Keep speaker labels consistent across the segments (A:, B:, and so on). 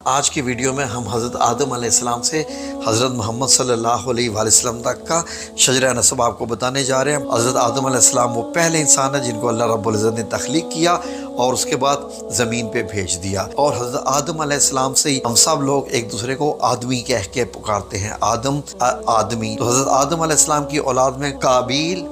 A: آج کی ویڈیو میں ہم حضرت آدم علیہ السلام سے حضرت محمد صلی اللہ علیہ وآلہ وسلم تک کا شجرہ نسب آپ کو بتانے جا رہے ہیں۔ حضرت آدم علیہ السلام وہ پہلے انسان ہے جن کو اللہ رب العزت نے تخلیق کیا اور اس کے بعد زمین پہ بھیج دیا، اور حضرت آدم علیہ السلام سے ہی ہم سب لوگ ایک دوسرے کو آدمی کہہ کے پکارتے ہیں، آدم آدمی۔ تو حضرت آدم علیہ السلام کی اولاد میں قابیل،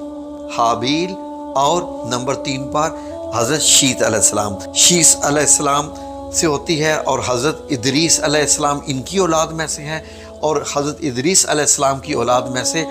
A: حابیل اور نمبر 3 پر حضرت شیت علیہ السلام، شیس علیہ السلام سے ہوتی ہے، اور حضرت ادریس علیہ السلام ان کی اولاد میں سے ہیں، اور حضرت ادریس علیہ السلام کی اولاد میں سے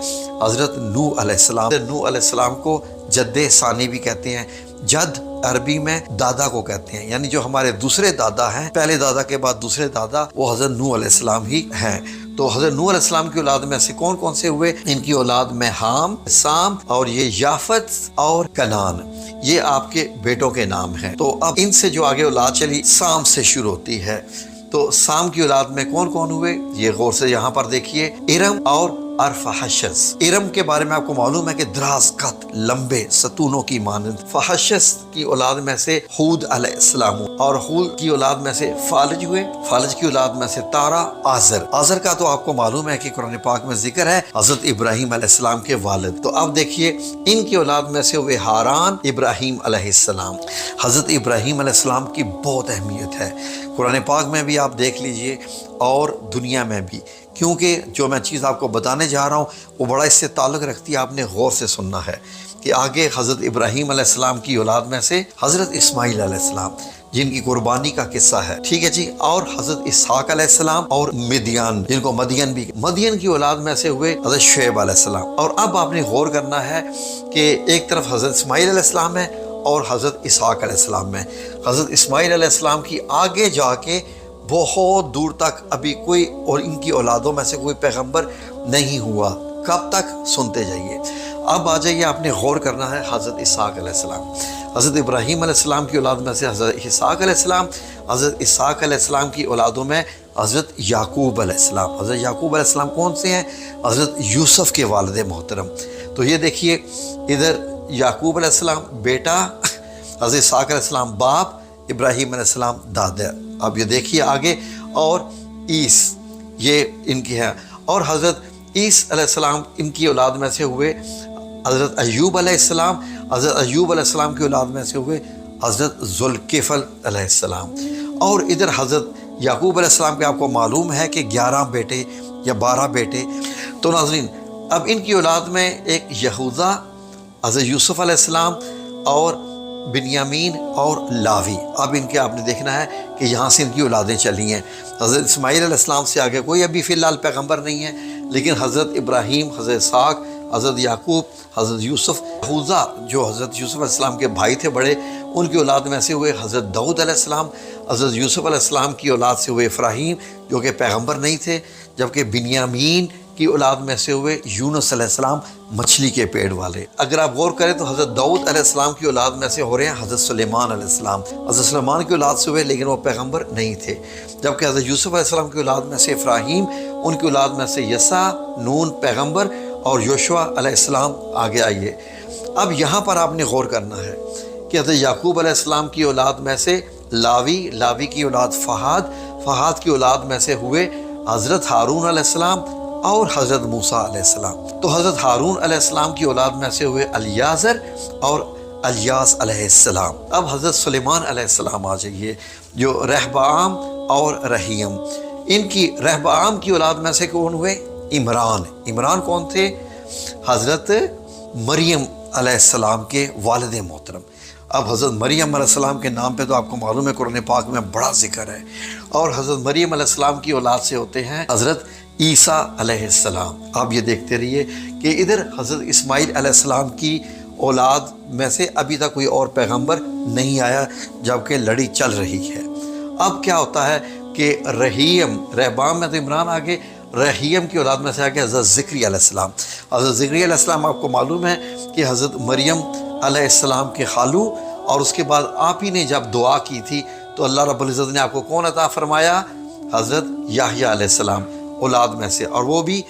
A: حضرت نوح علیہ السلام۔ نوح علیہ السلام کو جد ثانی بھی کہتے ہیں۔ جد عربی میں دادا کو کہتے ہیں، یعنی جو ہمارے دوسرے دادا ہیں، پہلے دادا کے بعد دوسرے دادا، وہ حضرت نوح علیہ السلام ہی ہیں۔ تو حضرت نوح علیہ السلام کی اولاد میں سے کون کون سے ہوئے؟ ان کی اولاد میں حام، سام اور یہ یافت اور کنان، یہ آپ کے بیٹوں کے نام ہیں۔ تو اب ان سے جو آگے اولاد چلی سام سے شروع ہوتی ہے۔ تو سام کی اولاد میں کون کون ہوئے؟ یہ غور سے یہاں پر دیکھیے، ارم اور ارفحشس۔ ارم کے بارے میں آپ کو معلوم ہے کہ دراز قد، لمبے ستونوں کی مانند۔ فحشس کی اولاد میں سے ہود علیہ السلام، اور ہود کی اولاد میں سے فالج ہوئے۔ فالج کی اولاد میں سے تارا، آزر۔ آزر کا تو آپ کو معلوم ہے کہ قرآن پاک میں ذکر ہے، حضرت ابراہیم علیہ السلام کے والد۔ تو اب دیکھیے ان کی اولاد میں سے ہوئے ہاران، ابراہیم علیہ السلام۔ حضرت ابراہیم علیہ السلام کی بہت اہمیت ہے، قرآن پاک میں بھی آپ دیکھ لیجئے اور دنیا میں بھی، کیونکہ جو میں چیز آپ کو بتانے جا رہا ہوں وہ بڑا اس سے تعلق رکھتی ہے، آپ نے غور سے سننا ہے کہ آگے حضرت ابراہیم علیہ السلام کی اولاد میں سے حضرت اسماعیل علیہ السلام جن کی قربانی کا قصہ ہے، ٹھیک ہے جی، اور حضرت اسحاق علیہ السلام اور مدین جن کو مدین بھی، مدین کی اولاد میں سے ہوئے حضرت شعیب علیہ السلام۔ اور اب آپ نے غور کرنا ہے کہ ایک طرف حضرت اسماعیل علیہ السلام ہے اور حضرت اسحاق علیہ السلام میں۔ حضرت اسماعیل علیہ السلام کی آگے جا کے بہت دور تک ابھی کوئی اور ان کی اولادوں میں سے کوئی پیغمبر نہیں ہوا۔ کب تک؟ سنتے جائیے۔ اب آ جائیے، آپ نے غور کرنا ہے حضرت اسحاق علیہ السلام۔ حضرت ابراہیم علیہ السلام کی اولاد میں سے حضرت اسحاق علیہ السلام، حضرت اسحاق علیہ السلام کی اولادوں میں حضرت یعقوب علیہ السلام۔ حضرت یعقوب علیہ السلام کون سے ہیں؟ حضرت یوسف کے والد محترم۔ تو یہ دیکھیے، ادھر یعقوب علیہ السلام بیٹا، حضرت اسحاق علیہ السلام باپ، ابراہیم علیہ السلام دادا۔ اب یہ دیکھیے آگے، اور عیس یہ ان کی ہے، اور حضرت عیس علیہ السلام ان کی اولاد میں سے ہوئے حضرت ایوب علیہ السلام۔ حضرت ایوب علیہ السلام کی اولاد میں سے ہوئے حضرت ذوالکفل علیہ السلام۔ اور ادھر حضرت یعقوب علیہ السلام کے آپ کو معلوم ہے کہ 11 بیٹے یا 12 بیٹے۔ تو ناظرین، اب ان کی اولاد میں ایک یہوذا، حضرت یوسف علیہ السلام اور بنیامین اور لاوی۔ اب ان کے آپ نے دیکھنا ہے کہ یہاں سے ان کی اولادیں چلی ہیں۔ حضرت اسماعیل علیہ السلام سے آگے کوئی ابھی فی الحال پیغمبر نہیں ہے، لیکن حضرت ابراہیم، حضرت اسحاق، حضرت یعقوب، حضرت یوسف، یہوذا جو حضرت یوسف علیہ السلام کے بھائی تھے بڑے، ان کی اولاد میں سے ہوئے حضرت داؤد علیہ السلام۔ حضرت یوسف علیہ السلام کی اولاد سے ہوئے افراہیم جو کہ پیغمبر نہیں تھے، جبکہ بنیامین کی اولاد میں سے ہوئے یونس علیہ السلام، مچھلی کے پیڑ والے۔ اگر آپ غور کریں تو حضرت داؤد علیہ السلام کی اولاد میں سے ہو رہے ہیں حضرت سلیمان علیہ السلام۔ حضرت سلیمان کی اولاد سے ہوئے لیکن وہ پیغمبر نہیں تھے، جبکہ حضرت یوسف علیہ السلام کی اولاد میں سے افراہیم، ان کی اولاد میں سے یسع، نون پیغمبر، اور یوشع علیہ السلام۔ آگے آئیے، اب یہاں پر آپ نے غور کرنا ہے کہ حضرت یعقوب علیہ السلام کی اولاد میں سے لاوی، لاوی کی اولاد فہد، فہد کی اولاد میں سے ہوئے حضرت ہارون علیہ السلام اور حضرت موسیٰ علیہ السلام۔ تو حضرت ہارون علیہ السلام کی اولاد میں سے ہوئے الیعزر اور الیاس علیہ السلام۔ اب حضرت سلیمان علیہ السلام آ جائیے، جو رہبعام اور رحیم۔ ان کی رہبعام کی اولاد میں سے کون ہوئے؟ عمران۔ عمران کون تھے؟ حضرت مریم علیہ السلام کے والد محترم۔ اب حضرت مریم علیہ السلام کے نام پہ تو آپ کو معلوم ہے قرآن پاک میں بڑا ذکر ہے، اور حضرت مریم علیہ السلام کی اولاد سے ہوتے ہیں حضرت عیسیٰ علیہ السلام۔ آپ یہ دیکھتے رہیے کہ ادھر حضرت اسماعیل علیہ السلام کی اولاد میں سے ابھی تک کوئی اور پیغمبر نہیں آیا، جبکہ لڑی چل رہی ہے۔ اب کیا ہوتا ہے کہ رحیم، رہبام میں تو عمران آگے، رحیم کی اولاد میں سے آگے حضرت ذکری علیہ السلام۔ حضرت ذکری علیہ السلام آپ کو معلوم ہے کہ حضرت مریم علیہ السلام کے خالو، اور اس کے بعد آپ ہی نے جب دعا کی تھی تو اللہ رب العزت نے آپ کو کون عطا فرمایا؟ حضرت یحییٰ علیہ السلام اولاد میں سے، اور وہ بھی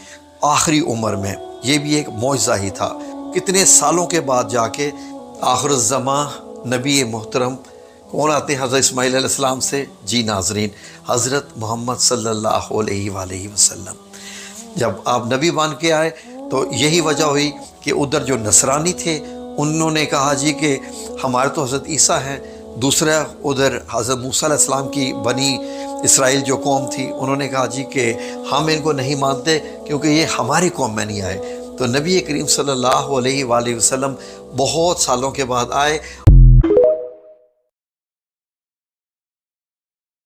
A: آخری عمر میں۔ یہ بھی ایک معجزہ ہی تھا، کتنے سالوں کے بعد جا کے آخر الزماں نبی محترم کون آتے ہیں حضرت اسماعیل علیہ السلام سے؟ جی ناظرین، حضرت محمد صلی اللہ علیہ وآلہ وسلم۔ جب آپ نبی بن کے آئے تو یہی وجہ ہوئی کہ ادھر جو نصرانی تھے انہوں نے کہا جی کہ ہمارے تو حضرت عیسیٰ ہیں، دوسرا ادھر حضرت موسیٰ علیہ السلام کی بنی اسرائیل جو قوم تھی انہوں نے کہا جی کہ ہم ان کو نہیں مانتے کیونکہ یہ ہماری قوم میں نہیں آئے۔ تو نبی کریم صلی اللہ علیہ وآلہ وسلم بہت سالوں کے بعد آئے